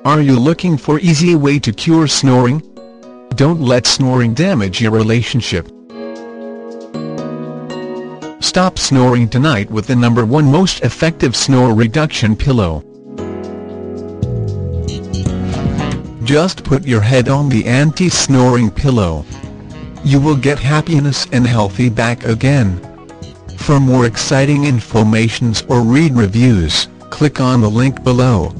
Are you looking for easy way to cure snoring? Don't let snoring damage your relationship. Stop snoring tonight with the #1 most effective snore reduction pillow. Just put your head on the anti-snoring pillow. You will get happiness and healthy back again. For more exciting informations or read reviews, click on the link below.